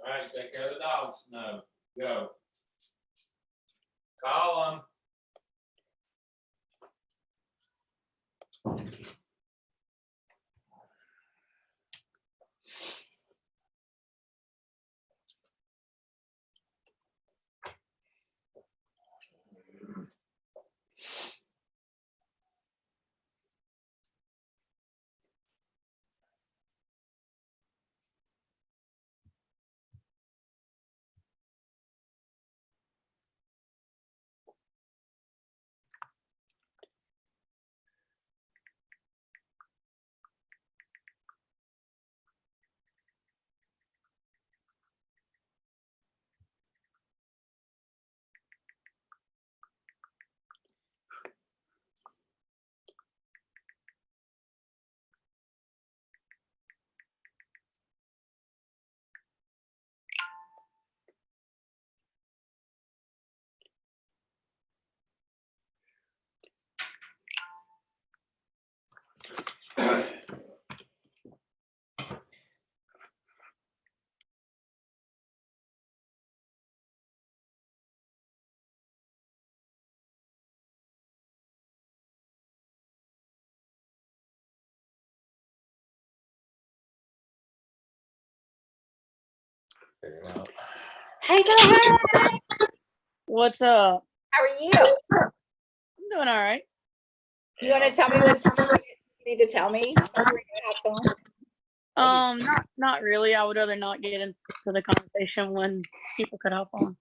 All right, take care of the dogs. No, go. Call them. Figure it out. Hey guys, What's up? how are you? I'm doing all right. You want to tell me what you need to tell me? Not really. I would rather not get into the conversation when people could hop on.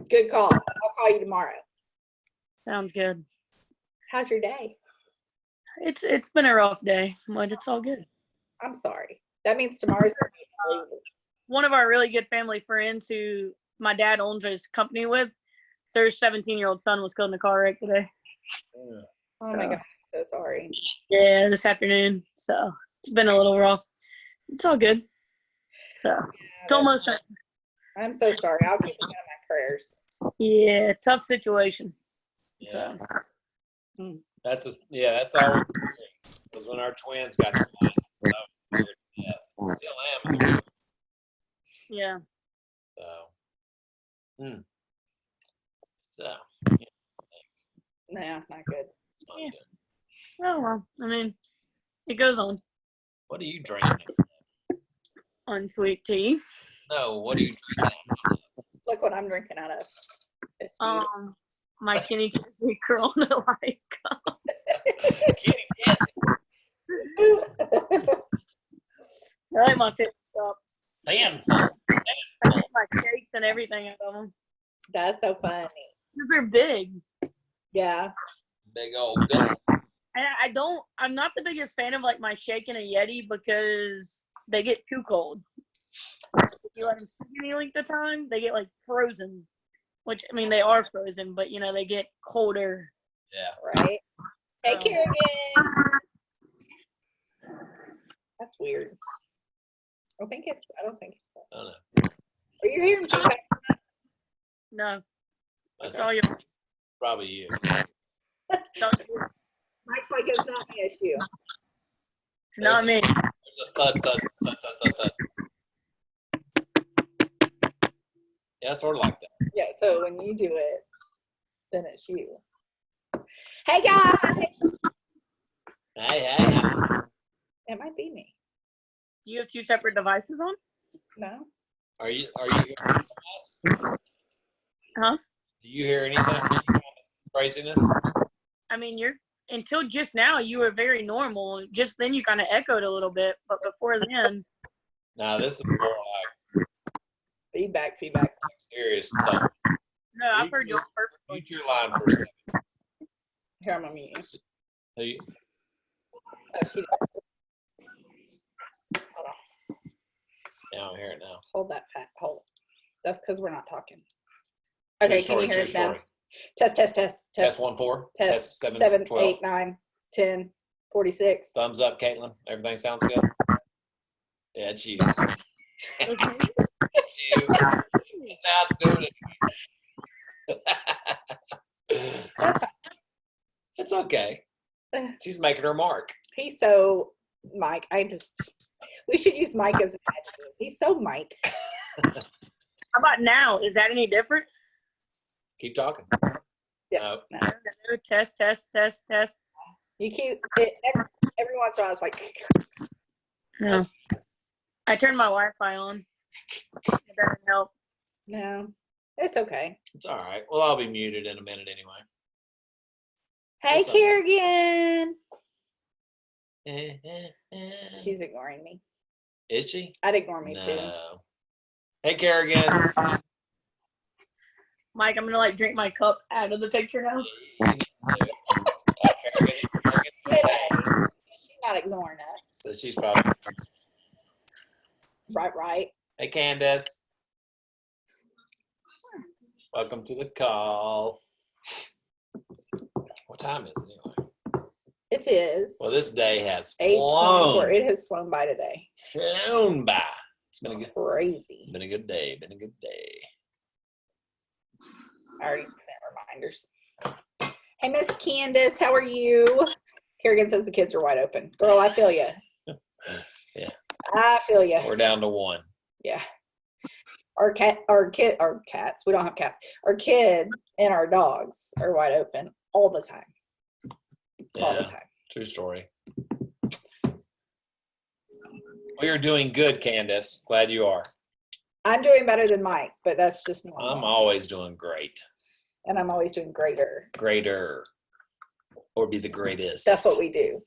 Good call. I'll call you tomorrow. Sounds good. How's your day? It's been a rough day, but it's all good. I'm sorry. That means tomorrow's gonna be unbelievable. One of our really good family friends who my dad owns his company with, their 17-year-old son was killed in a car wreck today. Oh my God, I'm so sorry. Yeah, this afternoon. So it's been a little rough. It's all good. So it's almost. I'm so sorry. I'll keep it in my prayers. Yeah, tough situation. Yeah. So. That's all. Because when our twins got the license, still am. Yeah. So. So. Nah, not good. Yeah. Oh well. I mean, it goes on. What are you drinking? Unsweet tea. No, what are you drinking? Look what I'm drinking out of. It's beautiful. My Kenny Corona like. Kenny, yes. I like my 50 cups. Handful. I get my cakes and everything out of them. That's so funny. They're big. Yeah. Big old gun. I'm not the biggest fan of like my shake and a Yeti because they get too cold. If you let them sit any length of time, they get like frozen. Which, I mean, they are frozen, but you know, they get colder. Yeah. Right? Hey, Kerrigan. That's weird. I don't think it's. I don't know. Are you hearing feedback? No. That's all you. Probably you. Mike's like, it's not my issue. It's not me. There's a thud. Yeah, sort of like that. Yeah, so when you do it, then it's you. Hey, guys! Hey. It might be me. Do you have two separate devices on? No? Are you hearing us? Huh? Do you hear anything? Craziness? I mean, until just now, you were very normal. Just then you kind of echoed a little bit, but before then. Nah, this is more like Feedback. serious stuff. No, I've heard you perfectly. Mute your line for a second. Here, I'm going to mute you. Hey, Oh, she does. Hold on. now I hear it now. Hold that, Pat. Hold it. That's because we're not talking. Okay, can you hear us now? Test. Test 1 4. Test 7 12. 8 9 10 46. Thumbs up, Caitlin. Everything sounds good? Yeah, it's you. It's you. Now it's doing it. That's fine. It's okay. She's making her mark. He's so Mike. We should use Mike as an adjective. He's so Mike. How about now? Is that any different? Keep talking. Yeah. No. No, test. You keep it every once in a while. It's like, No. I turned my Wi-Fi on. It doesn't help. no, it's okay. It's all right. Well, I'll be muted in a minute anyway. Hey, What's up, man? Kerrigan. She's ignoring me. Is she? I'd ignore me too. No. Hey, Kerrigan. Mike, I'm gonna like drink my cup out of the picture now. She's not ignoring us. So she's probably. Right. Hey, Candace. Welcome to the call. What time is it anyway? It is. Well, this day has 8:24. flown. It has flown by today. Flown by. It's been a good. Crazy. It's been a good day. Been a good day. I already sent reminders. Hey, Miss Candace, how are you? Kerrigan says the kids are wide open. Girl, I feel you. Yeah. I feel you. We're down to one. Yeah. Our cats. We don't have cats. Our kid and our dogs are wide open all the time. All the time. True story. We are doing good, Candace. Glad you are. I'm doing better than Mike, but that's just normal. I'm always doing great. And I'm always doing greater. Greater. Or be the greatest. That's what we do.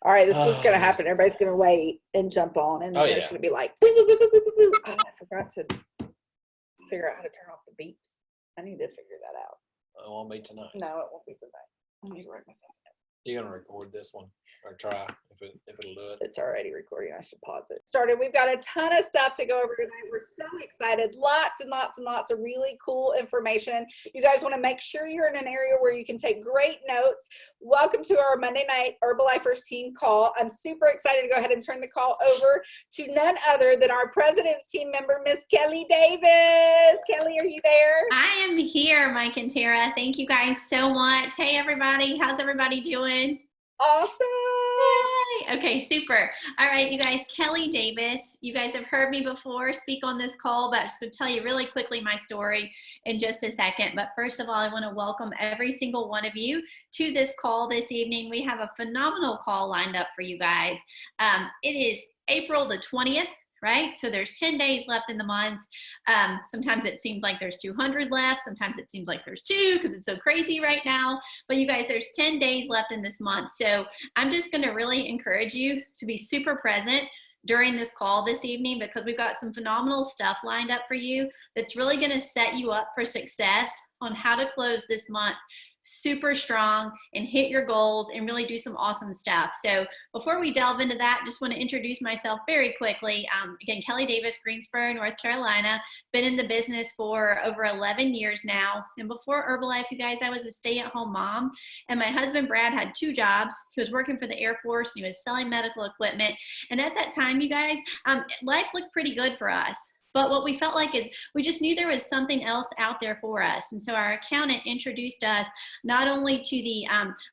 All right, this is going to happen. Everybody's going to wait and jump on, and then there's going to be like, boo, boo, boo, boo, boo, boo. Oh, I forgot to figure out how to turn off the beeps. I need to figure that out. It won't be tonight. No, it won't be tonight. I need to write myself down. You're gonna record this one or try if it'll do it. It's already recording. I should pause it. Started. We've got a ton of stuff to go over tonight. We're so excited. Lots and lots and lots of really cool information. You guys want to make sure you're in an area where you can take great notes. Welcome to our Monday night Herbalifers team call. I'm super excited to go ahead and turn the call over to none other than our president's team member, Miss Kelly Davis. Kelly, are you there? I am here, Mike and Tara. Thank you guys so much. Hey, everybody. How's everybody doing? Awesome. Yay. Okay, super. All right, you guys, Kelly Davis. You guys have heard me before speak on this call, but I'm just going to tell you really quickly my story in just a second. But first of all, I want to welcome every single one of you to this call this evening. We have a phenomenal call lined up for you guys. It is April the 20th. Right? So there's 10 days left in the month. Sometimes it seems like there's 200 left. Sometimes it seems like there's 2 because it's so crazy right now. But you guys, there's 10 days left in this month. So I'm just going to really encourage you to be super present during this call this evening because we've got some phenomenal stuff lined up for you that's really going to set you up for success on how to close this month super strong and hit your goals and really do some awesome stuff. So before we delve into that, just want to introduce myself very quickly. Again, Kelly Davis, Greensboro, North Carolina. Been in the business for over 11 years now. And before Herbalife, you guys, I was a stay-at-home mom. And my husband, Brad, had 2 jobs. He was working for the Air Force. And he was selling medical equipment. And at that time, you guys, life looked pretty good for us. But what we felt like is we just knew there was something else out there for us. And so our accountant introduced us not only to the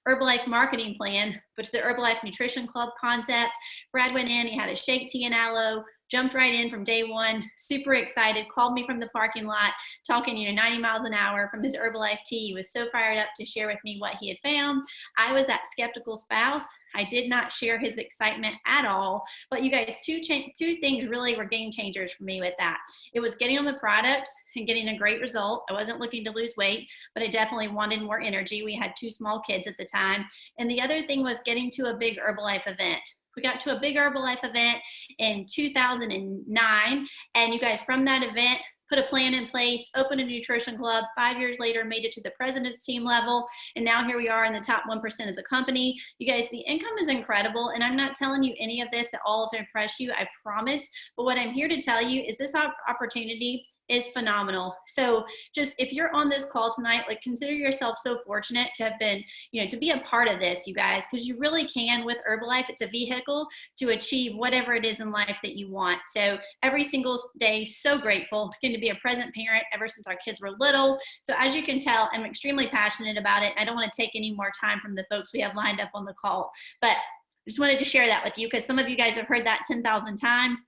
Herbalife marketing plan, but to the Herbalife Nutrition Club concept. Brad went in, he had a shake, tea, and aloe, jumped right in from day one, super excited, called me from the parking lot, talking, 90 miles an hour from his Herbalife tea. He was so fired up to share with me what he had found. I was that skeptical spouse. I did not share his excitement at all. But you guys, two things really were game changers for me with that. It was getting on the products and getting a great result. I wasn't looking to lose weight, but I definitely wanted more energy. We had 2 small kids at the time. And the other thing was getting to a big Herbalife event. We got to a big Herbalife event in 2009. And you guys, from that event, put a plan in place, opened a nutrition club. 5 years later, made it to the president's team level. And now here we are in the top 1% of the company. You guys, the income is incredible. And I'm not telling you any of this at all to impress you, I promise. But what I'm here to tell you is this opportunity is phenomenal. So just if you're on this call tonight, like consider yourself so fortunate to have been, to be a part of this, you guys, because you really can with Herbalife. It's a vehicle to achieve whatever it is in life that you want. So every single day, so grateful to be a present parent ever since our kids were little. So as you can tell, I'm extremely passionate about it. I don't want to take any more time from the folks we have lined up on the call, but I just wanted to share that with you because some of you guys have heard that 10,000 times.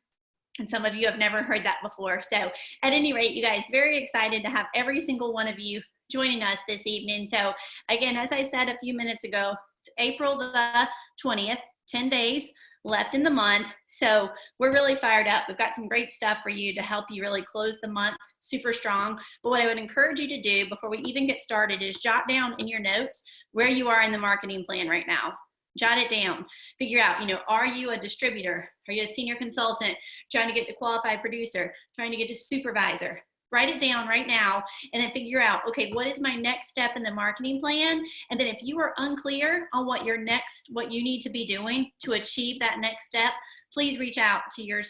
And some of you have never heard that before. So at any rate, you guys, very excited to have every single one of you joining us this evening. So again, as I said a few minutes ago, it's April the 20th, 10 days left in the month. So we're really fired up. We've got some great stuff for you to help you really close the month super strong. But what I would encourage you to do before we even get started is jot down in your notes where you are in the marketing plan right now. Jot it down. Figure out, are you a distributor? Are you a senior consultant trying to get to qualified producer, trying to get to supervisor? Write it down right now and then figure out, okay, what is my next step in the marketing plan? And then if you are unclear on what you need to be doing to achieve that next step, please reach out to your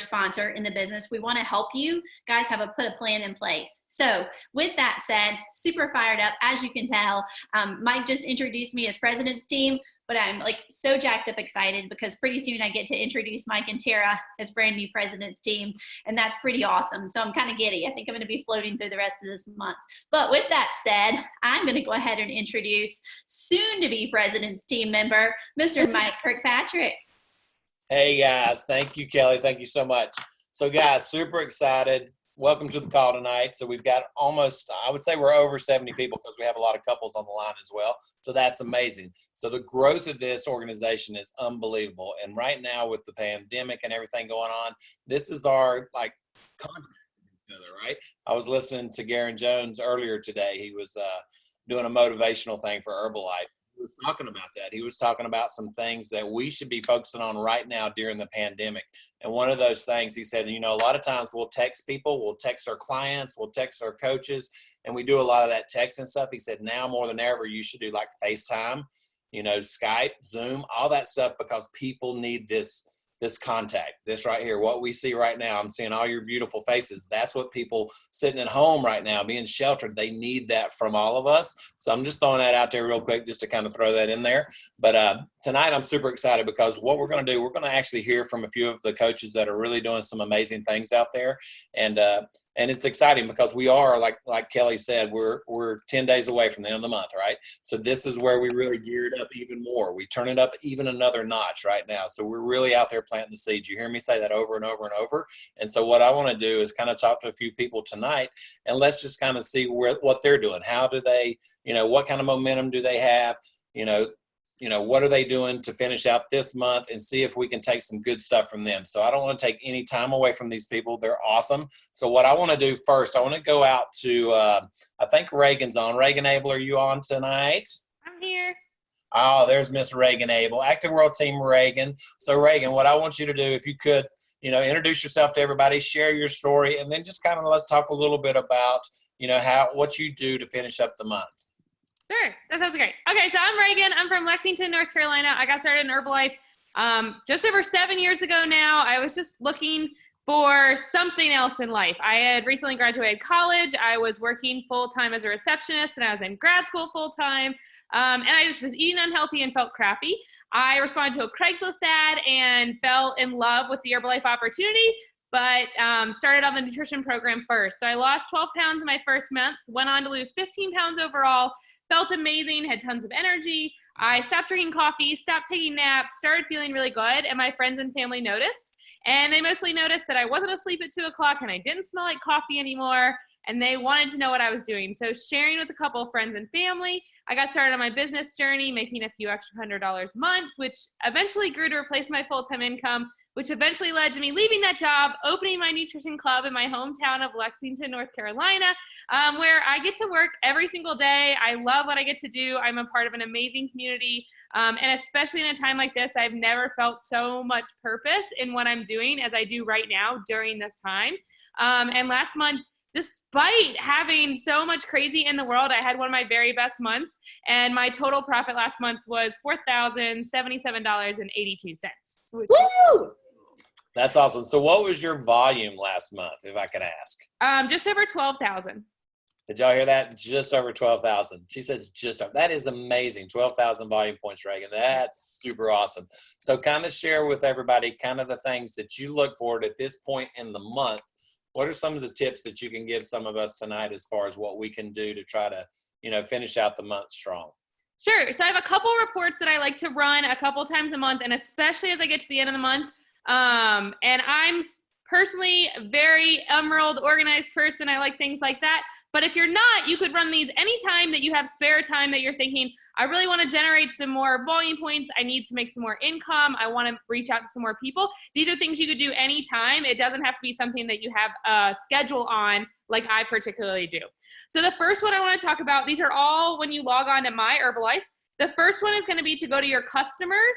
sponsor in the business. We want to help you guys put a plan in place. So with that said, super fired up, as you can tell. Mike just introduced me as president's team, but I'm so jacked up excited because pretty soon I get to introduce Mike and Tara as brand new president's team, and that's pretty awesome. So I'm kind of giddy. I think I'm going to be floating through the rest of this month. But with that said, I'm going to go ahead and introduce soon to be president's team member, Mr. Mike Kirkpatrick. Hey guys, thank you, Kelly. Thank you so much. So guys, super excited. Welcome to the call tonight. So we've got almost, I would say we're over 70 people because we have a lot of couples on the line as well. So that's amazing. So the growth of this organization is unbelievable. And right now with the pandemic and everything going on, this is our contact with each other, right? I was listening to Garen Jones earlier today. He was doing a motivational thing for Herbalife. He was talking about that. He was talking about some things that we should be focusing on right now during the pandemic. And one of those things, he said, a lot of times we'll text people, we'll text our clients, we'll text our coaches, and we do a lot of that texting stuff. He said, now more than ever, you should do FaceTime, Skype, Zoom, all that stuff, because people need this contact, this right here, what we see right now. I'm seeing all your beautiful faces. That's what people sitting at home right now, being sheltered, they need that from all of us. So I'm just throwing that out there real quick just to kind of throw that in there. But tonight I'm super excited because what we're going to do, we're going to actually hear from a few of the coaches that are really doing some amazing things out there. And it's exciting because we are, like Kelly said, we're 10 days away from the end of the month, right? So this is where we really geared up even more. We turn it up even another notch right now. So we're really out there planting the seeds. You hear me say that over and over and over. And so what I want to do is kind of talk to a few people tonight, and let's just kind of see what they're doing. How do they, what kind of momentum do they have? What are they doing to finish out this month, and see if we can take some good stuff from them. So I don't want to take any time away from these people. They're awesome. So what I want to do first, I want to go out to, I think Reagan's on. Reagan Abel, are you on tonight? I'm here. Oh, there's Miss Reagan Abel, Active World Team Reagan. So Reagan, what I want you to do, if you could, introduce yourself to everybody, share your story, and then just kind of let's talk a little bit about, what you do to finish up the month. Sure, that sounds great. Okay, so I'm Reagan. I'm from Lexington, North Carolina. I got started in Herbalife just over 7 years ago now. I was just looking for something else in life. I had recently graduated college. I was working full-time as a receptionist, and I was in grad school full-time. And I just was eating unhealthy and felt crappy. I responded to a Craigslist ad and fell in love with the Herbalife opportunity, but started on the nutrition program first. So I lost 12 pounds in my first month, went on to lose 15 pounds overall, felt amazing, had tons of energy. I stopped drinking coffee, stopped taking naps, started feeling really good, and my friends and family noticed. And they mostly noticed that I wasn't asleep at 2 o'clock and I didn't smell like coffee anymore, and they wanted to know what I was doing. So sharing with a couple of friends and family, I got started on my business journey, making a few extra $100 a month, which eventually grew to replace my full-time income, which eventually led to me leaving that job, opening my nutrition club in my hometown of Lexington, North Carolina, where I get to work every single day. I love what I get to do. I'm a part of an amazing community. And especially in a time like this, I've never felt so much purpose in what I'm doing as I do right now during this time. And last month, despite having so much crazy in the world, I had one of my very best months, and my total profit last month was $4,077.82. Woo! That's awesome. So what was your volume last month, if I could ask? Just over 12,000. Did y'all hear that? Just over 12,000. She says just over. That is amazing. 12,000 volume points, Reagan. That's super awesome. So kind of share with everybody kind of the things that you look forward at this point in the month. What are some of the tips that you can give some of us tonight as far as what we can do to try to, finish out the month strong? Sure. So I have a couple reports that I like to run a couple times a month, and especially as I get to the end of the month, And I'm personally a very emerald organized person. I like things like that. But if you're not, you could run these anytime that you have spare time that you're thinking, I really want to generate some more volume points. I need to make some more income. I want to reach out to some more people. These are things you could do anytime. It doesn't have to be something that you have a schedule on like I particularly do. So the first one I want to talk about, these are all when you log on to My Herbalife. The first one is going to be to go to your customers.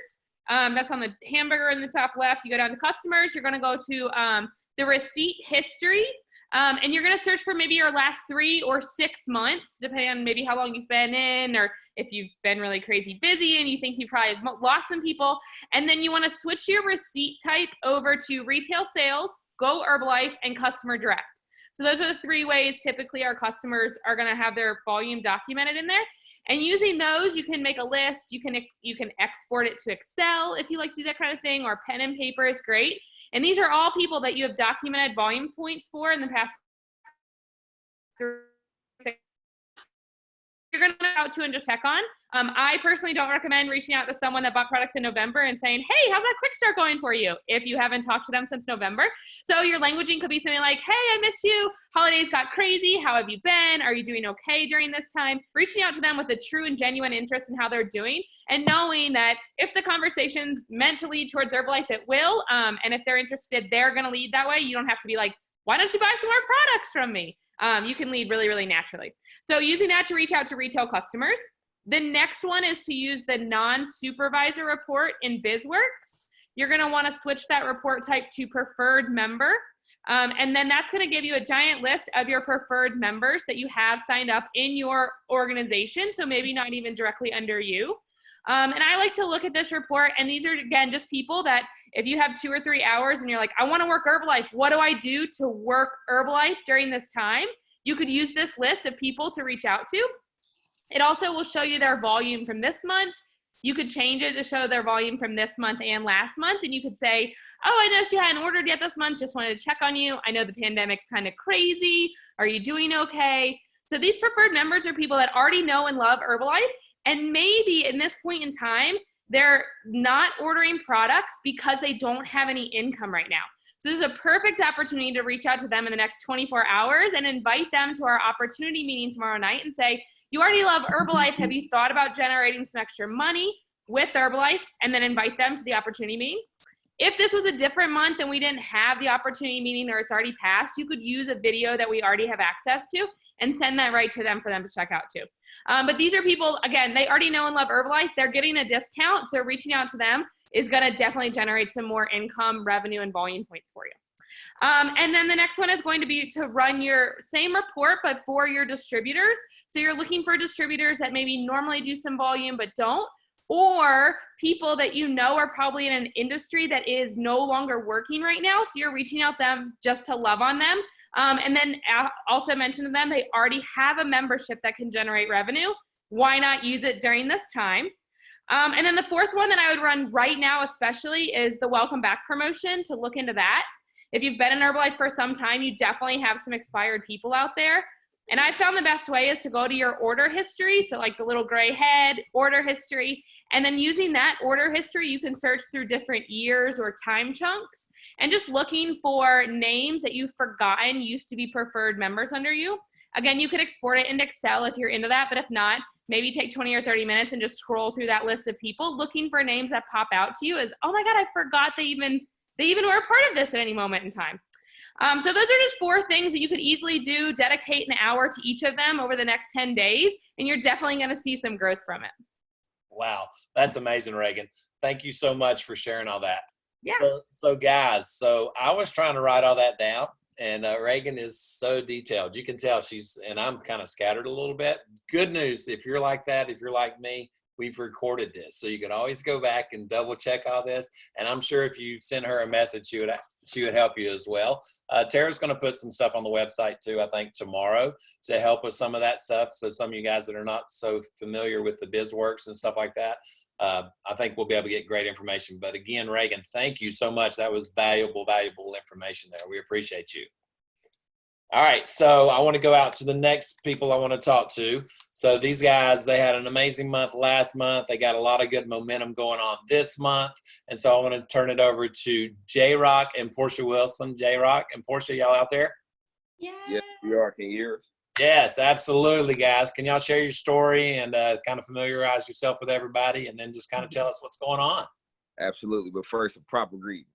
That's on the hamburger in the top left. You go down to customers. You're going to go to the receipt history. And you're going to search for maybe your last 3 or 6 months, depending on maybe how long you've been in, or if you've been really crazy busy and you think you probably lost some people. And then you want to switch your receipt type over to retail sales, Go Herbalife, and customer direct. So those are the 3 ways typically our customers are going to have their volume documented in there. And using those, you can make a list. You can export it to Excel if you like to do that kind of thing, or pen and paper is great. And these are all people that you have documented volume points for in the past. You're going to go out to and just check on. I personally don't recommend reaching out to someone that bought products in November and saying, hey, how's that quick start going for you? If you haven't talked to them since November. So your languaging could be something like, hey, I miss you. Holidays got crazy. How have you been? Are you doing okay during this time? Reaching out to them with a true and genuine interest in how they're doing, and knowing that if the conversation's meant to lead towards Herbalife, it will. And if they're interested, they're going to lead that way. You don't have to be like, why don't you buy some more products from me? You can lead really, really naturally. So using that to reach out to retail customers. The next one is to use the non-supervisor report in BizWorks. You're going to want to switch that report type to preferred member. And then that's going to give you a giant list of your preferred members that you have signed up in your organization. So maybe not even directly under you. And I like to look at this report, and these are, again, just people that if you have 2 or 3 hours and you're like, I want to work Herbalife, what do I do to work Herbalife during this time? You could use this list of people to reach out to. It also will show you their volume from this month. You could change it to show their volume from this month and last month. And you could say, oh, I noticed you hadn't ordered yet this month. Just wanted to check on you. I know the pandemic's kind of crazy. Are you doing okay? So these preferred members are people that already know and love Herbalife. And maybe in this point in time, they're not ordering products because they don't have any income right now. So this is a perfect opportunity to reach out to them in the next 24 hours and invite them to our opportunity meeting tomorrow night and say, you already love Herbalife. Have you thought about generating some extra money with Herbalife? And then invite them to the opportunity meeting. If this was a different month and we didn't have the opportunity meeting or it's already passed, you could use a video that we already have access to and send that right to them for them to check out too. But these are people, again, they already know and love Herbalife. They're getting a discount, so reaching out to them is going to definitely generate some more income, revenue, and volume points for you. And then the next one is going to be to run your same report, but for your distributors. So you're looking for distributors that maybe normally do some volume but don't, or people that you know are probably in an industry that is no longer working right now. So you're reaching out them just to love on them. And then also mention to them, they already have a membership that can generate revenue. Why not use it during this time? And then the fourth one that I would run right now especially is the welcome back promotion, to look into that. If you've been in Herbalife for some time, you definitely have some expired people out there. And I found the best way is to go to your order history. So like the little gray head, order history. And then using that order history, you can search through different years or time chunks and just looking for names that you've forgotten used to be preferred members under you. Again, you could export it into Excel if you're into that, but if not, maybe take 20 or 30 minutes and just scroll through that list of people looking for names that pop out to you as, oh my God, I forgot they even were a part of this at any moment in time. So those are just 4 things that you could easily do. Dedicate an hour to each of them over the next 10 days, and you're definitely going to see some growth from it. Wow, that's amazing, Reagan. Thank you so much for sharing all that. Yeah. So guys, I was trying to write all that down, and Reagan is so detailed. You can tell and I'm kind of scattered a little bit. Good news, if you're like that, if you're like me, we've recorded this. So you can always go back and double check all this. And I'm sure if you send her a message, she would help you as well. Tara's going to put some stuff on the website too, I think tomorrow, to help with some of that stuff. So some of you guys that are not so familiar with the BizWorks and stuff like that, I think we'll be able to get great information. But again, Reagan, thank you so much. That was valuable information there. We appreciate you. All right, so I want to go out to the next people I want to talk to. So these guys, they had an amazing month last month. They got a lot of good momentum going on this month. And so I want to turn it over to Jayrock and Porsche Wilson. Jayrock and Porsche, y'all out there? Yeah. Yes, we are. Can you hear us? Yes, absolutely, guys. Can y'all share your story and kind of familiarize yourself with everybody and then just kind of tell us what's going on? Absolutely. But first, a proper greeting.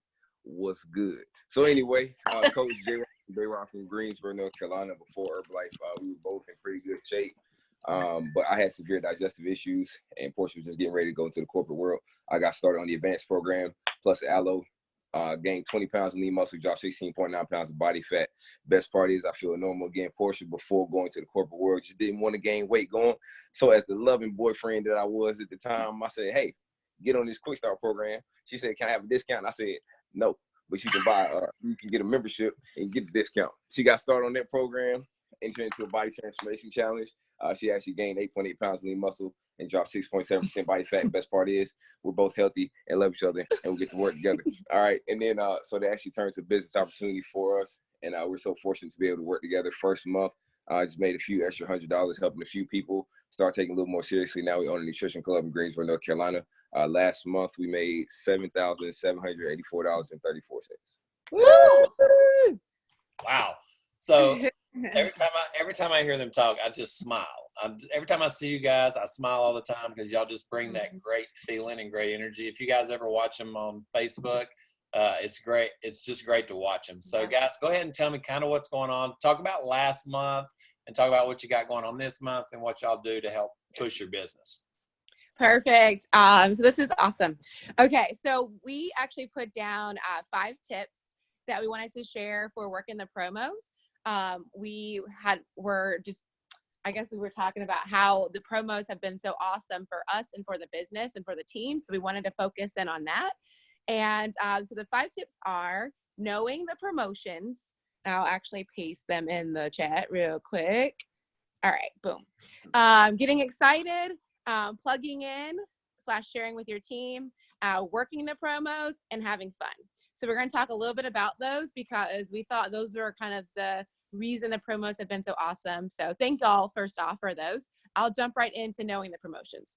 What's good? So anyway, Coach Jayrock from Greensboro, North Carolina. Before Herbalife, we were both in pretty good shape. But I had severe digestive issues, and Porsche was just getting ready to go into the corporate world. I got started on the advanced program, plus Allo. Gained 20 pounds of lean muscle, dropped 16.9 pounds of body fat. Best part is I feel normal again. Porsche, before going to the corporate world, just didn't want to gain weight going. So as the loving boyfriend that I was at the time, I said, hey, get on this quick start program. She said, can I have a discount? I said, no, but you can you can get a membership and get the discount. She got started on that program, entered into a body transformation challenge. She actually gained 8.8 pounds of lean muscle and dropped 6.7% body fat. Best part is we're both healthy and love each other, and we get to work together. All right. And then so they actually turned to a business opportunity for us, and we're so fortunate to be able to work together. First month, I just made a few extra $100 helping a few people start taking a little more seriously. Now we own a nutrition club in Greensboro, North Carolina. Last month we made $7,784.34. Wow. So every time I hear them talk, I just smile. Every time I see you guys, I smile all the time because y'all just bring that great feeling and great energy. If you guys ever watch them on Facebook, it's great. It's just great to watch them. So guys, go ahead and tell me kind of what's going on. Talk about last month and talk about what you got going on this month and what y'all do to help push your business. Perfect. So this is awesome. Okay, so we actually put down 5 tips that we wanted to share for working the promos. We were talking about how the promos have been so awesome for us and for the business and for the team. So we wanted to focus in on that. And so the 5 tips are knowing the promotions. I'll actually paste them in the chat real quick. All right, boom. Getting excited, plugging in / sharing with your team, working the promos, and having fun. So we're going to talk a little bit about those because we thought those were kind of the reason the promos have been so awesome. So thank y'all first off for those. I'll jump right into knowing the promotions.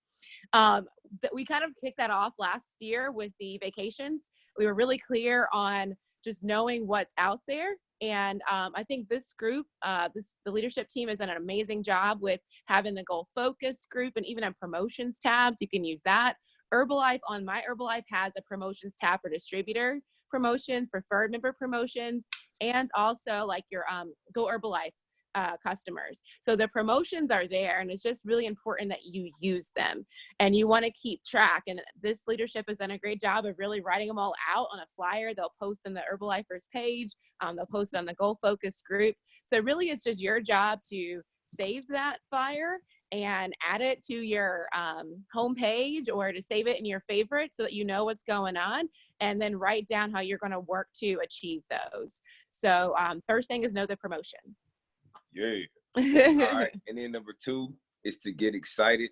We kind of kicked that off last year with the vacations. We were really clear on just knowing what's out there. And I think this group, the leadership team has done an amazing job with having the goal focus group and even a promotions tabs. You can use that. Herbalife on my Herbalife has a promotions tab for distributor promotions, preferred member promotions, and also like your Go Herbalife customers. So the promotions are there, and it's just really important that you use them and you want to keep track. And this leadership has done a great job of really writing them all out on a flyer. They'll post on the Herbalifers page. They'll post it on the Goal Focus group. So really it's just your job to save that flyer and add it to your homepage or to save it in your favorites so that you know what's going on, and then write down how you're going to work to achieve those. So first thing is know the promotions. Yeah. All right. And then number 2 is to get excited.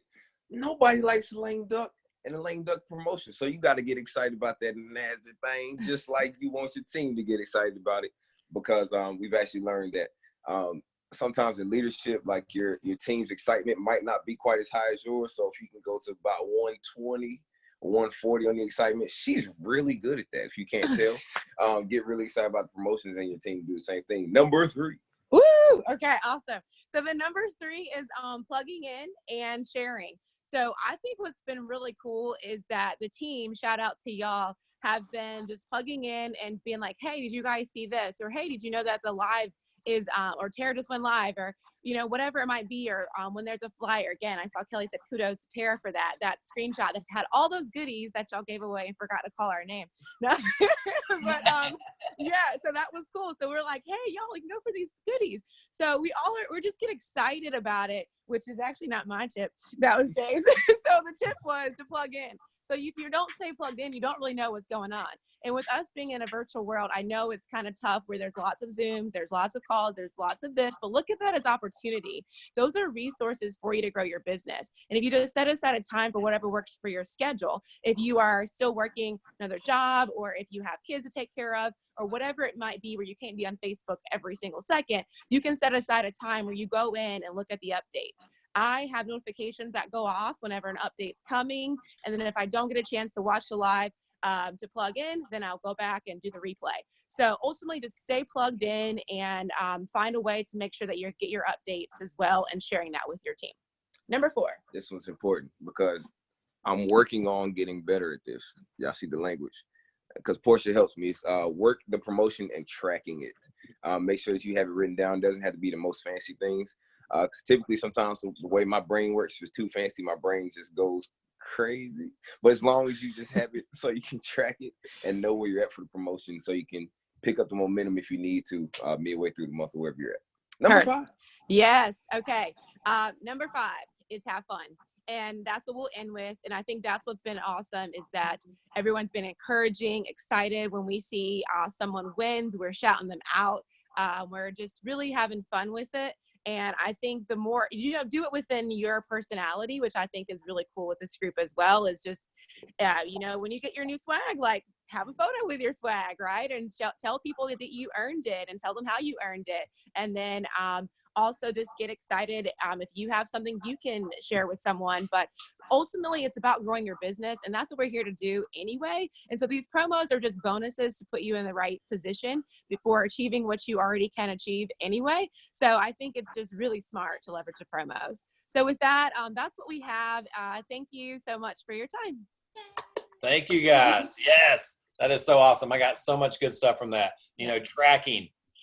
Nobody likes a lame duck and a lame duck promotion. So you got to get excited about that nasty thing, just like you want your team to get excited about it, because we've actually learned that sometimes in leadership, like your team's excitement might not be quite as high as yours. So if you can go to about 120, 140 on the excitement, she's really good at that. If you can't tell, get really excited about the promotions and your team do the same thing. Number 3. Woo! Okay, awesome. So the number 3 is plugging in and sharing. So I think what's been really cool is that the team, shout out to y'all, have been just plugging in and being like, hey, did you guys see this? Or hey, did you know that the live is, or Tara just went live, or, you know, whatever it might be, or when there's a flyer. Again, I saw Kelly said kudos to Tara for that screenshot that had all those goodies that y'all gave away and forgot to call our name. No. But yeah, so that was cool. So we're like, hey, y'all, like, go for these goodies. So we're just get excited about it, which is actually not my tip. That was Jay's. So the tip was to plug in. So if you don't stay plugged in, you don't really know what's going on. And with us being in a virtual world, I know it's kind of tough where there's lots of Zooms, there's lots of calls, there's lots of this, but look at that as opportunity. Those are resources for you to grow your business. And if you just set aside a time for whatever works for your schedule, if you are still working another job, or if you have kids to take care of, or whatever it might be where you can't be on Facebook every single second, you can set aside a time where you go in and look at the updates. I have notifications that go off whenever an update's coming. And then if I don't get a chance to watch the live, to plug in, then I'll go back and do the replay. So ultimately, just stay plugged in and find a way to make sure that you get your updates as well and sharing that with your team. Number 4. This one's important because I'm working on getting better at this. Y'all see the language. Because Porsche helps me. It's work the promotion and tracking it. Make sure that you have it written down. Doesn't have to be the most fancy things. Because typically, sometimes the way my brain works is too fancy. My brain just goes crazy. But as long as you just have it so you can track it and know where you're at for the promotion, so you can pick up the momentum if you need to midway through the month or wherever you're at. Number 5. Yes. Okay. Number 5 is have fun. And that's what we'll end with. And I think that's what's been awesome is that everyone's been encouraging, excited when we see someone wins. We're shouting them out. We're just really having fun with it. And I think the more, do it within your personality, which I think is really cool with this group as well, is just, when you get your new swag, like have a photo with your swag, right? And tell people that you earned it and tell them how you earned it. And then also just get excited if you have something you can share with someone. But ultimately, it's about growing your business, and that's what we're here to do anyway. And so these promos are just bonuses to put you in the right position before achieving what you already can achieve anyway. So I think it's just really smart to leverage the promos. So with that, that's what we have. Thank you so much for your time. Thank you, guys. Yes, that is so awesome. I got so much good stuff from that.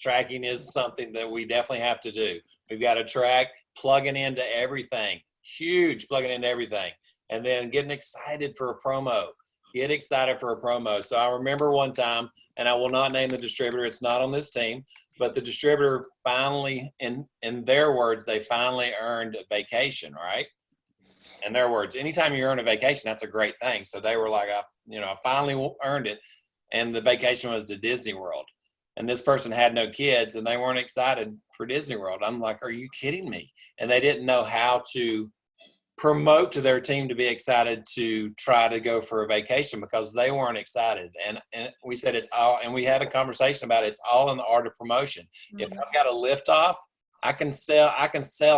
Tracking is something that we definitely have to do. We've got to track, plugging into everything, huge plugging into everything, and then getting excited for a promo. Get excited for a promo. So I remember one time, and I will not name the distributor, it's not on this team, but the distributor finally, in their words, they finally earned a vacation, right? In their words, anytime you earn a vacation, that's a great thing. So they were like, I finally earned it. And the vacation was to Disney World. And this person had no kids and they weren't excited for Disney World. I'm like, are you kidding me? And they didn't know how to promote to their team to be excited to try to go for a vacation because they weren't excited. And we said it's all, and we had a conversation about it's all in the art of promotion. Mm-hmm. If I've got a lift off, I can sell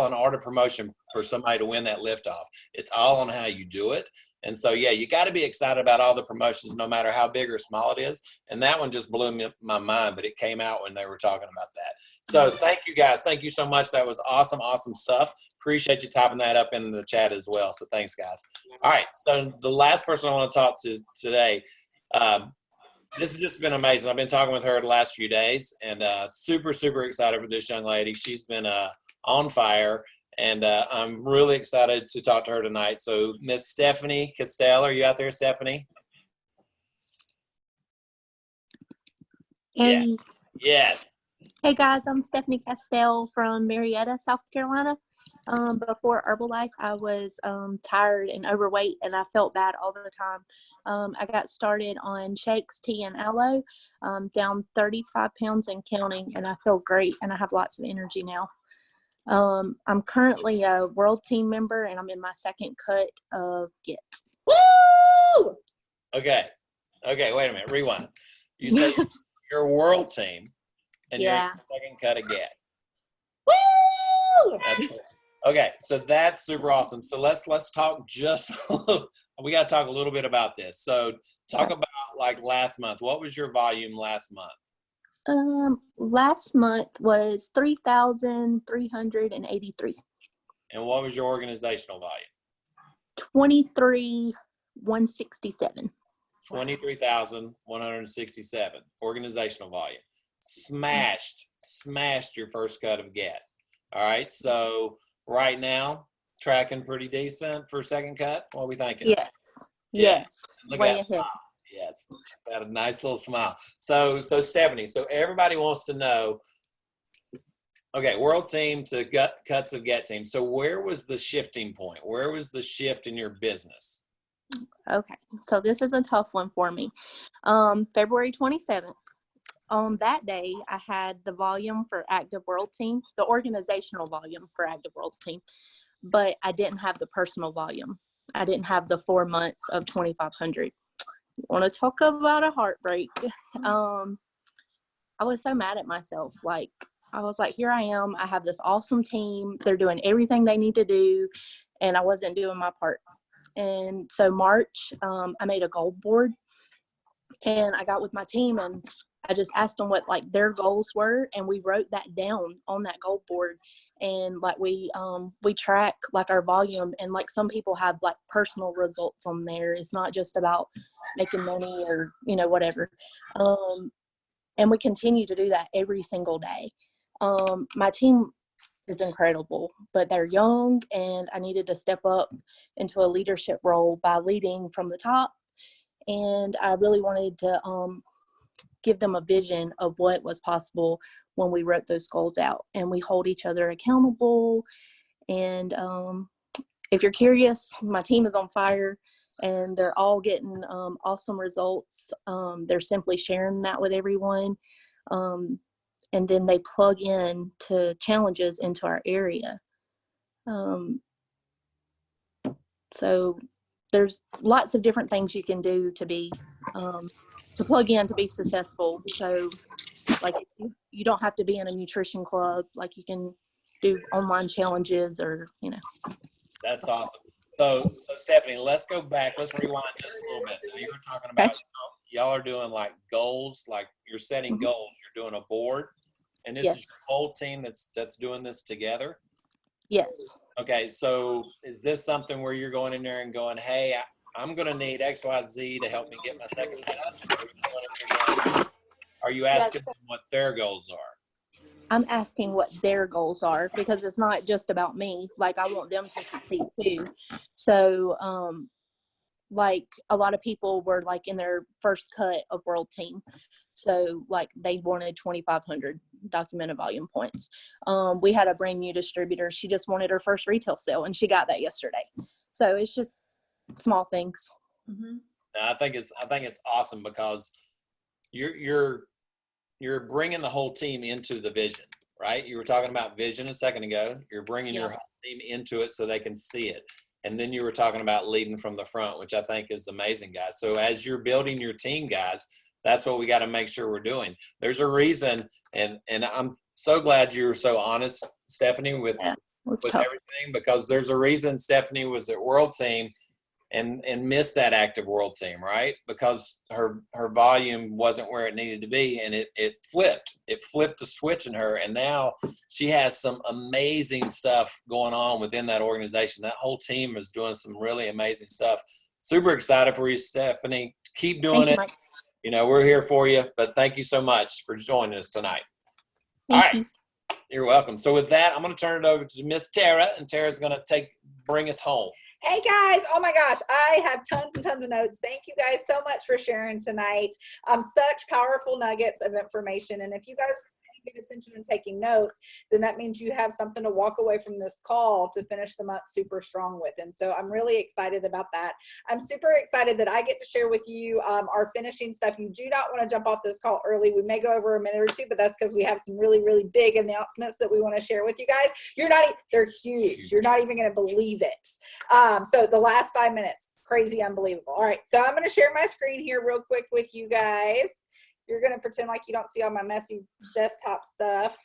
an art of promotion for somebody to win that lift off. It's all on how you do it. And so, yeah, you got to be excited about all the promotions, no matter how big or small it is. And that one just blew my mind, but it came out when they were talking about that. So thank you, guys. Thank you so much. That was awesome, awesome stuff. Appreciate you typing that up in the chat as well. So thanks, guys. All right. So the last person I want to talk to today, this has just been amazing. I've been talking with her the last few days and super, super excited for this young lady. She's been on fire. And I'm really excited to talk to her tonight. So Miss Stephanie Castel, are you out there, Stephanie? Hey. Yeah. Yes. Hey guys, I'm Stephanie Castel from Marietta, South Carolina. Before Herbalife, I was tired and overweight, and I felt bad all the time. I got started on shakes, tea, and aloe, down 35 pounds and counting, and I feel great, and I have lots of energy now. I'm currently a world team member, and I'm in my second cut of GET. Woo! Okay, wait a minute. Rewind. You say you're a world team, and you're in your second cut of GET. Woo! That's cool. Okay, so that's super awesome. So let's talk just a little. We got to talk a little bit about this. So talk about like last month. What was your volume last month? Last month was 3,383. And what was your organizational volume? 23,167. 23,167 organizational volume. Smashed your first cut of GET. All right, so right now tracking pretty decent for second cut. What are we thinking? Yes. Look Way at that ahead. smile. Yes, got a nice little smile. So Stephanie, so everybody wants to know, okay, world team to cuts of GET team. So where was the shifting point? Where was the shift in your business? Okay, so this is a tough one for me. February 27th. On that day, I had the volume for Active World Team, the organizational volume for Active World Team, but I didn't have the personal volume. I didn't have the 4 months of 2,500. You want to talk about a heartbreak? I was so mad at myself. Like, I was like, here I am. I have this awesome team. They're doing everything they need to do, and I wasn't doing my part. And so March, I made a goal board, and I got with my team, and I just asked them what like their goals were, and we wrote that down on that goal board. And like we track like our volume, and like some people have like personal results on there. It's not just about making money or, you know, whatever. And we continue to do that every single day. My team is incredible, but they're young, and I needed to step up into a leadership role by leading from the top. And I really wanted to give them a vision of what was possible when we wrote those goals out, and we hold each other accountable. And if you're curious, my team is on fire, and they're all getting awesome results. They're simply sharing that with everyone. And then they plug in to challenges into our area. So there's lots of different things you can do to be, to plug in to be successful. So like you don't have to be in a nutrition club, like you can do online challenges or, you know. That's awesome. So Stephanie, let's go back. Let's rewind just a little bit. Now, you were talking about y'all are doing like goals, like you're setting goals. You're doing a board, and this is your whole team that's doing this together. Yes. Okay. So is this something where you're going in there and going, hey, I'm going to need X, Y, Z to help me get my second test? Are you asking them what their goals are? I'm asking what their goals are, because it's not just about me. Like, I want them to succeed too. So, like a lot of people were like in their first cut of world team. So like they wanted 2,500 documented volume points. We had a brand new distributor. She just wanted her first retail sale, and she got that yesterday. So it's just small things. Mm-hmm. I think it's awesome, because you're bringing the whole team into the vision, right? You were talking about vision a second ago. You're bringing your whole team into it so they can see it. And then you were talking about leading from the front, which I think is amazing, guys. So as you're building your team, guys, that's what we got to make sure we're doing. There's a reason, and I'm so glad you were so honest, Stephanie, with everything, because there's a reason Stephanie was at World Team and missed that active World Team, right? Because her volume wasn't where it needed to be, and it flipped. It flipped the switch in her, and now she has some amazing stuff going on within that organization. That whole team is doing some really amazing stuff. Super excited for you, Stephanie. Keep doing it. Mike. You know, we're here for you, but thank you so much for joining us tonight. Thank you. You're welcome. So with that, I'm going to turn it over to Miss Tara, and Tara's going to bring us home. Hey guys, oh my gosh, I have tons and tons of notes. Thank you guys so much for sharing tonight. Such powerful nuggets of information. And if you guys are paying attention and taking notes, then that means you have something to walk away from this call to finish the month super strong with. And so I'm really excited about that. I'm super excited that I get to share with you our finishing stuff. You do not want to jump off this call early. We may go over a minute or two, but that's because we have some really, really big announcements that we want to share with you guys. They're huge. You're not even going to believe it. So the last 5 minutes, crazy, unbelievable. All right, so I'm going to share my screen here real quick with you guys. You're going to pretend like you don't see all my messy desktop stuff.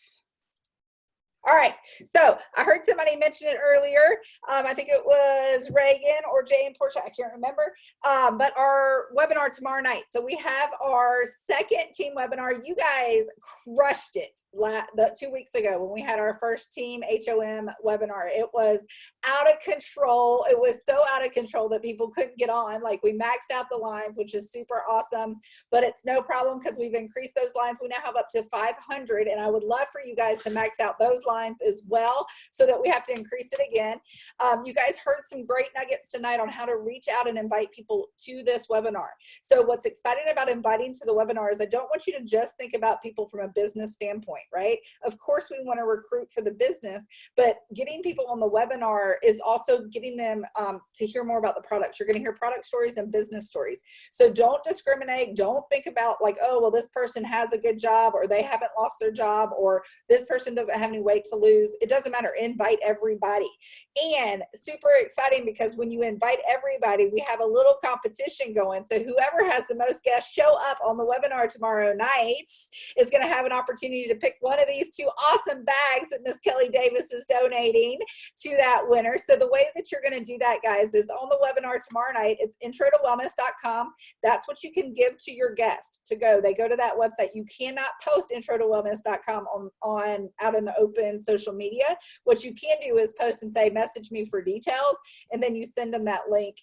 All right, so I heard somebody mention it earlier. I think it was Reagan or Jay and Porsche, I can't remember. But our webinar tomorrow night. So we have our second team webinar. You guys crushed it 2 weeks ago when we had our first team HOM webinar. It was out of control. It was so out of control that people couldn't get on. Like, we maxed out the lines, which is super awesome, but it's no problem because we've increased those lines. We now have up to 500, and I would love for you guys to max out those lines lines as well, so that we have to increase it again. You guys heard some great nuggets tonight on how to reach out and invite people to this webinar. So what's exciting about inviting to the webinar is I don't want you to just think about people from a business standpoint, right? Of course, we want to recruit for the business, but getting people on the webinar is also getting them to hear more about the products. You're going to hear product stories and business stories. So don't discriminate. Don't think about like, oh, well, this person has a good job, or they haven't lost their job, or this person doesn't have any weight to lose. It doesn't matter. Invite everybody. And super exciting, because when you invite everybody, we have a little competition going. So whoever has the most guests show up on the webinar tomorrow night is going to have an opportunity to pick one of these 2 awesome bags that Miss Kelly Davis is donating to that winner. So the way that you're going to do that, guys, is on the webinar tomorrow night. It's intro-to-wellness.com. That's what you can give to your guest to go. They go to that website. You cannot post intro-to-wellness.com on out in the open social media. What you can do is post and say, message me for details, and then you send them that link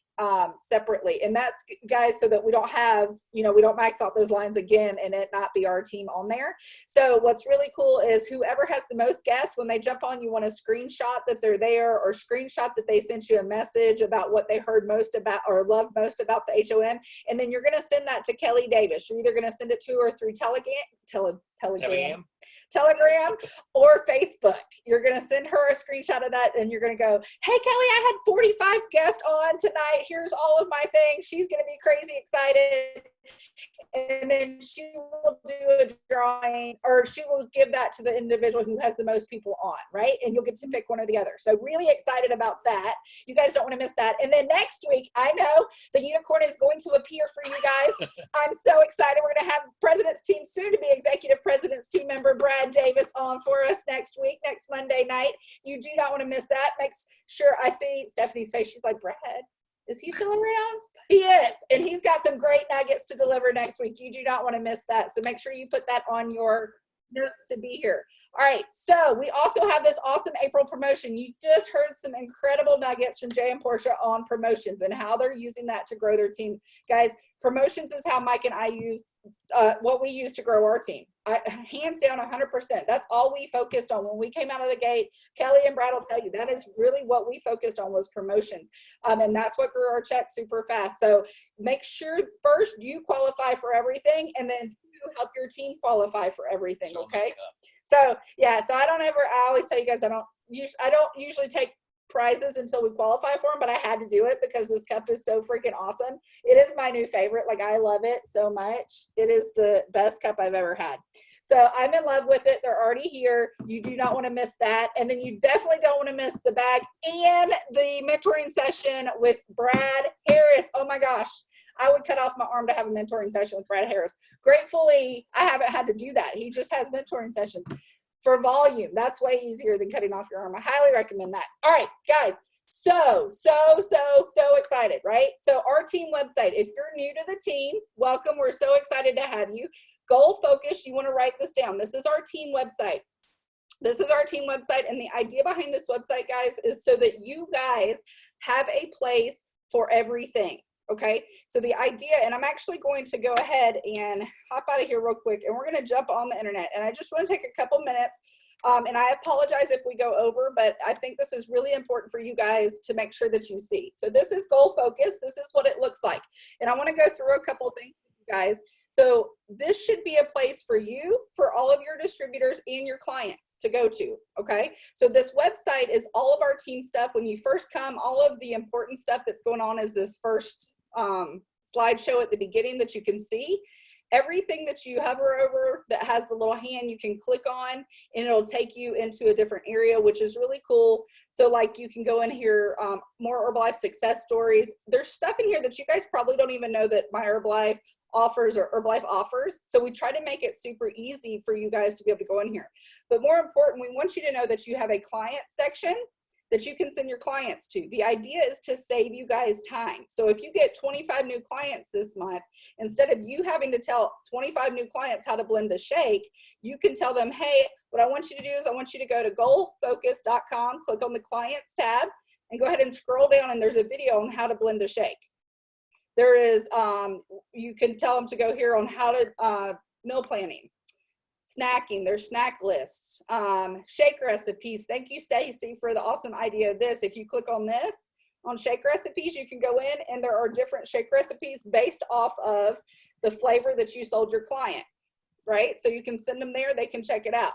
separately. And that's, guys, so that we don't have, we don't max out those lines again and it not be our team on there. So what's really cool is whoever has the most guests, when they jump on, you want to screenshot that they're there, or screenshot that they sent you a message about what they heard most about or loved most about the HOM. And then you're going to send that to Kelly Davis. You're either going to send it to her through Telegram or Facebook. You're going to send her a screenshot of that, and you're going to go, hey, Kelly, I had 45 guests on tonight. Here's all of my things. She's going to be crazy excited. And then she will do a drawing, or she will give that to the individual who has the most people on, right? And you'll get to pick one or the other. So really excited about that. You guys don't want to miss that. And then next week, I know the unicorn is going to appear for you guys. I'm so excited. We're going to have President's Team, soon to be Executive President's Team member Brad Davis on for us next week, next Monday night. You do not want to miss that. Make sure, I see Stephanie's face. She's like, Brad, is he still around? He is. And he's got some great nuggets to deliver next week. You do not want to miss that. So make sure you put that on your notes to be here. All right. So we also have this awesome April promotion. You just heard some incredible nuggets from Jay and Portia on promotions and how they're using that to grow their team. Guys, promotions is how Mike and I use what we use to grow our team. Hands down, 100%. That's all we focused on when we came out of the gate. Kelly and Brad will tell you that is really what we focused on, was promotions. And that's what grew our check super fast. So make sure first you qualify for everything, and then help your team qualify for everything. Okay. So yeah, so I always tell you guys, I don't usually take prizes until we qualify for them, but I had to do it because this cup is so freaking awesome. It is my new favorite. Like, I love it so much. It is the best cup I've ever had. So I'm in love with it. They're already here. You do not want to miss that. And then you definitely don't want to miss the bag and the mentoring session with Brad Harris. Oh my gosh. I would cut off my arm to have a mentoring session with Brad Harris. Gratefully, I haven't had to do that. He just has mentoring sessions for volume. That's way easier than cutting off your arm. I highly recommend that. All right, guys. So excited, right? So our team website, if you're new to the team, welcome. We're so excited to have you. Goal focus, you want to write this down. This is our team website. This is our team website. And the idea behind this website, guys, is so that you guys have a place for everything. Okay, so the idea, and I'm actually going to go ahead and hop out of here real quick, and we're going to jump on the internet. And I just want to take a couple minutes, and I apologize if we go over, but I think this is really important for you guys to make sure that you see. So this is goal focus. This is what it looks like. And I want to go through a couple things with you guys. So this should be a place for you, for all of your distributors and your clients to go to, okay? So this website is all of our team stuff. When you first come, all of the important stuff that's going on is this first slideshow at the beginning that you can see. Everything that you hover over that has the little hand, you can click on, and it'll take you into a different area, which is really cool. So like, you can go in here, more Herbalife success stories. There's stuff in here that you guys probably don't even know that my Herbalife offers or Herbalife offers. So we try to make it super easy for you guys to be able to go in here. But more important, we want you to know that you have a client section that you can send your clients to. The idea is to save you guys time. So if you get 25 new clients this month, instead of you having to tell 25 new clients how to blend a shake, you can tell them, hey, what I want you to do is I want you to go to goalfocus.com, click on the clients tab, and go ahead and scroll down, and there's a video on how to blend a shake. There is, you can tell them to go here on how to meal planning. snacking, their snack lists, shake recipes. Thank you, Stacy, for the awesome idea of this. If you click on this, on shake recipes, you can go in and there are different shake recipes based off of the flavor that you sold your client, right? So you can send them there, they can check it out.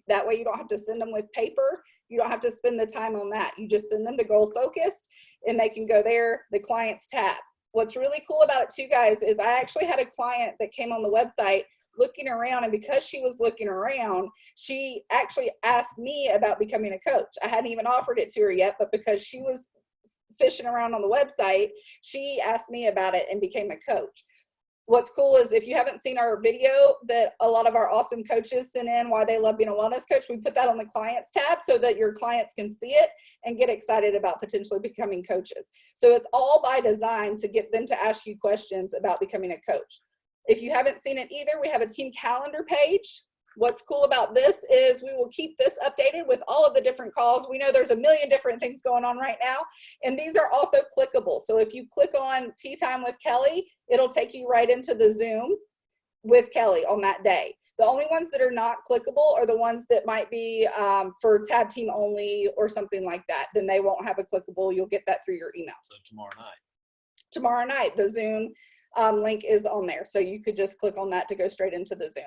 That way you don't have to send them with paper. You don't have to spend the time on that. You just send them to Goal Focused and they can go there, the clients tab. What's really cool about it too, guys, is I actually had a client that came on the website looking around, and because she was looking around, she actually asked me about becoming a coach. I hadn't even offered it to her yet, but because she was fishing around on the website, she asked me about it and became a coach. What's cool is if you haven't seen our video that a lot of our awesome coaches sent in why they love being a wellness coach, we put that on the clients tab so that your clients can see it and get excited about potentially becoming coaches. So it's all by design to get them to ask you questions about becoming a coach. If you haven't seen it either, we have a team calendar page. What's cool about this is we will keep this updated with all of the different calls. We know there's a million different things going on right now, and these are also clickable. So if you click on Tea Time with Kelly, it'll take you right into the Zoom with Kelly on that day. The only ones that are not clickable are the ones that might be for tab team only or something like that. Then they won't have a clickable. You'll get that through your email. So tomorrow night. Tomorrow night, the Zoom link is on there. So you could just click on that to go straight into the Zoom.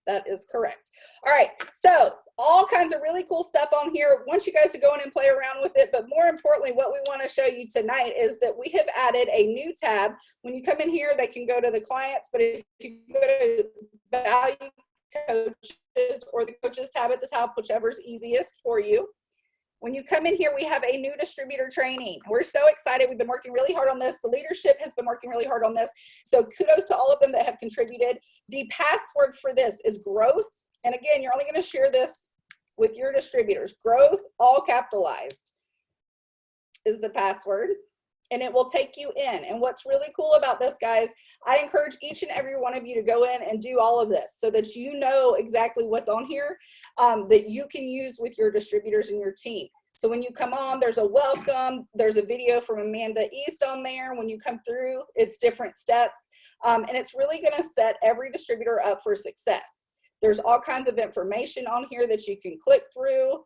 That is correct. All right, so all kinds of really cool stuff on here. I want you guys to go in and play around with it, but more importantly, what we want to show you tonight is that we have added a new tab. When you come in here, they can go to the clients, but if you go to value coaches or the coaches tab at the top, whichever's easiest for you. When you come in here, we have a new distributor training. We're so excited. We've been working really hard on this. The leadership has been working really hard on this. So kudos to all of them that have contributed. The password for this is growth. And again, you're only going to share this with your distributors. Growth, all capitalized, is the password. And it will take you in. And what's really cool about this, guys, I encourage each and every one of you to go in and do all of this so that you know exactly what's on here that you can use with your distributors and your team. So when you come on, there's a welcome. There's a video from Amanda East on there. When you come through, it's different steps. And it's really going to set every distributor up for success. There's all kinds of information on here that you can click through.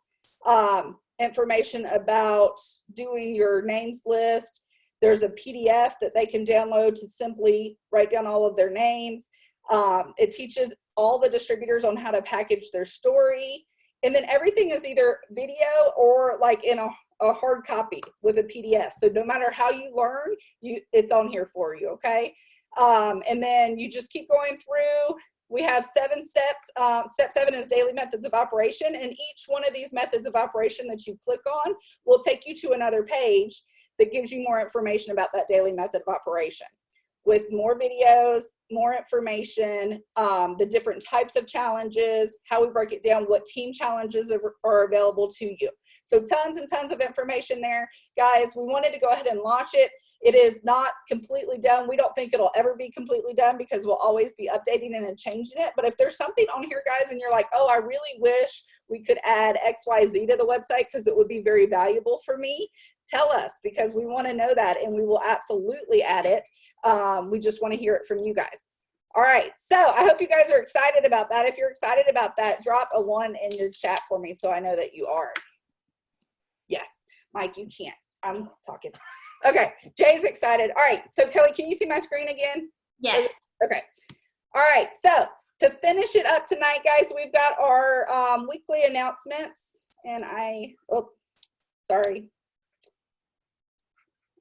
Information about doing your names list. There's a PDF that they can download to simply write down all of their names. It teaches all the distributors on how to package their story. And then everything is either video or like in a hard copy with a PDF. So no matter how you learn, it's on here for you, okay? And then you just keep going through. We have 7 steps. Step 7 is daily methods of operation. And each one of these methods of operation that you click on will take you to another page that gives you more information about that daily method of operation with more videos, more information, the different types of challenges, how we break it down, what team challenges are available to you. So tons and tons of information there. Guys, we wanted to go ahead and launch it. It is not completely done. We don't think it'll ever be completely done because we'll always be updating and changing it. But if there's something on here, guys, and you're like, oh, I really wish we could add XYZ to the website because it would be very valuable for me, tell us because we want to know that and we will absolutely add it. We just want to hear it from you guys. All right, so I hope you guys are excited about that. If you're excited about that, drop a 1 in your chat for me so I know that you are. Yes, Mike, you can't. I'm talking. Okay, Jay's excited. All right, so Kelly, can you see my screen again? Yes. Okay. All right, so to finish it up tonight, guys, we've got our weekly announcements. And sorry.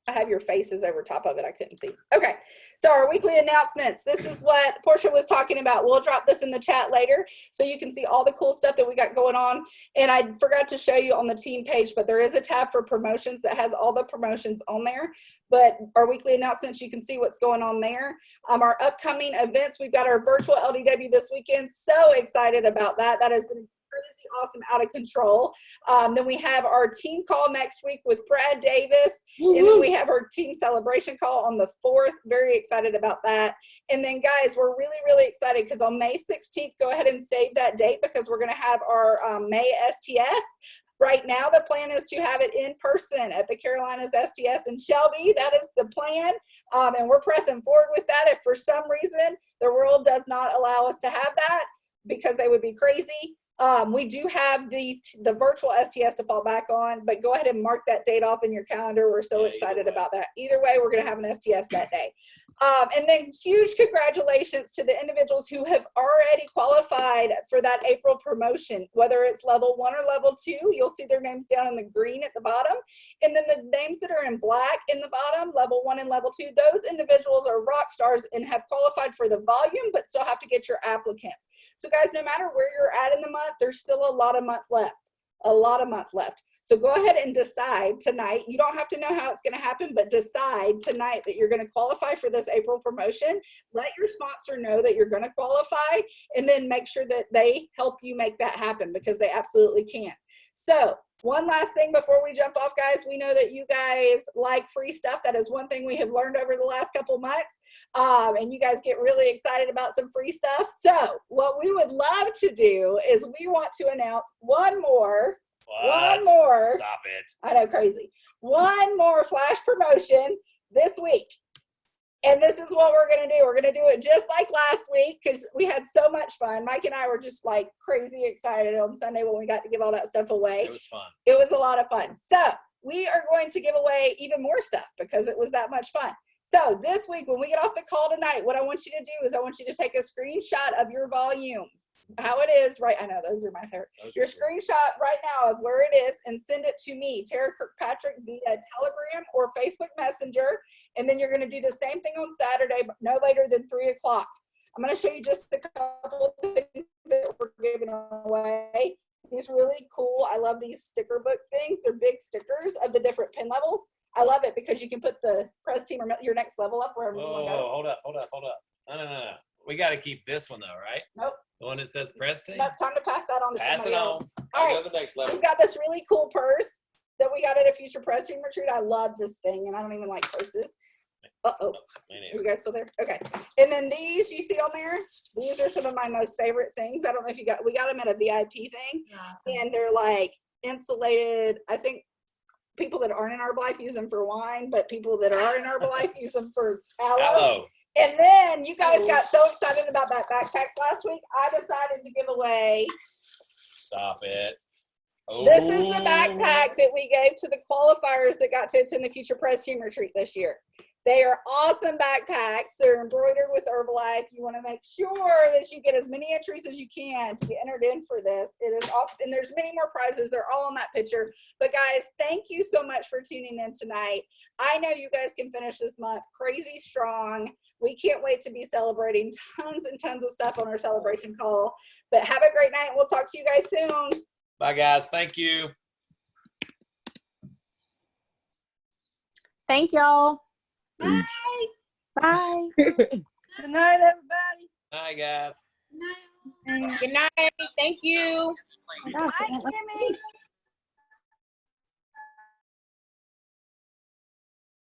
I have your faces over top of it. I couldn't see. Okay, so our weekly announcements. This is what Portia was talking about. We'll drop this in the chat later so you can see all the cool stuff that we got going on. And I forgot to show you on the team page, but there is a tab for promotions that has all the promotions on there. But our weekly announcements, you can see what's going on there. Our upcoming events, we've got our virtual LDW this weekend. So excited about that. That is going to be crazy, awesome, out of control. Then we have our team call next week with Brad Davis. And then we have our team celebration call on the 4th. Very excited about that. And then, guys, we're really, really excited because on May 16th, go ahead and save that date because we're going to have our May STS. Right now, the plan is to have it in person at the Carolinas STS in Shelby. That is the plan, and we're pressing forward with that. If for some reason the world does not allow us to have that, because they would be crazy. We do have the virtual STS to fall back on, but go ahead and mark that date off in your calendar. We're so excited about that. Either way, we're going to have an STS that day. And then huge congratulations to the individuals who have already qualified for that April promotion, whether it's level 1 or level 2. You'll see their names down in the green at the bottom. And then the names that are in black in the bottom, level 1 and level 2, those individuals are rock stars and have qualified for the volume, but still have to get your applicants. So guys, no matter where you're at in the month, there's still a lot of month left, So go ahead and decide tonight. You don't have to know how it's going to happen, but decide tonight that you're going to qualify for this April promotion. Let your sponsor know that you're going to qualify, and then make sure that they help you make that happen, because they absolutely can. So one last thing before we jump off, guys. We know that you guys like free stuff. That is one thing we have learned over the last couple months. And you guys get really excited about some free stuff. So what we would love to do is we want to announce one more. Stop it. I know, crazy. One more flash promotion this week. And this is what we're going to do. We're going to do it just like last week, because we had so much fun. Mike and I were just like crazy excited on Sunday when we got to give all that stuff away. It was fun. It was a lot of fun. So we are going to give away even more stuff because it was that much fun. So this week, when we get off the call tonight, what I want you to do is I want you to take a screenshot of your volume. How it is, right? I know, those are my favorite. Your screenshot right now of where it is, and send it to me, Tara Kirkpatrick, via Telegram or Facebook Messenger. And then you're going to do the same thing on Saturday, but no later than 3 o'clock. I'm going to show you just a couple of things that we're giving away. These really cool, I love these sticker book things. They're big stickers of the different pin levels. I love it because you can put the press team or your next level up wherever you want to go. Hold up. No. We got to keep this one though, right? Nope. The one that says press team? Nope, time to pass that on to somebody else. All right. Go to the next level. We've got this really cool purse that we got at a future press team retreat. I love this thing, and I don't even like purses. Uh-oh. You guys still there? Okay. And then these you see on there, these are some of my most favorite things. I don't know if we got them at a VIP thing. And they're like insulated. I think people that aren't in Herbalife use them for wine, but people that are in Herbalife use them for aloe. And then you guys got so excited about that backpack last week, I decided to give away. Stop it. This is the backpack that we gave to the qualifiers that got to attend the Future Press Team Retreat this year. They are awesome backpacks. They're embroidered with Herbalife. You want to make sure that you get as many entries as you can to get entered in for this. It is awesome. And there's many more prizes. They're all in that picture. But guys, thank you so much for tuning in tonight. I know you guys can finish this month crazy strong. We can't wait to be celebrating tons and tons of stuff on our celebration call. But have a great night. We'll talk to you guys soon. Bye, guys. Thank you. Thank y'all. Bye. Bye. Good night, everybody. Hi, guys. Good night. Thank you. Bye, Jimmy.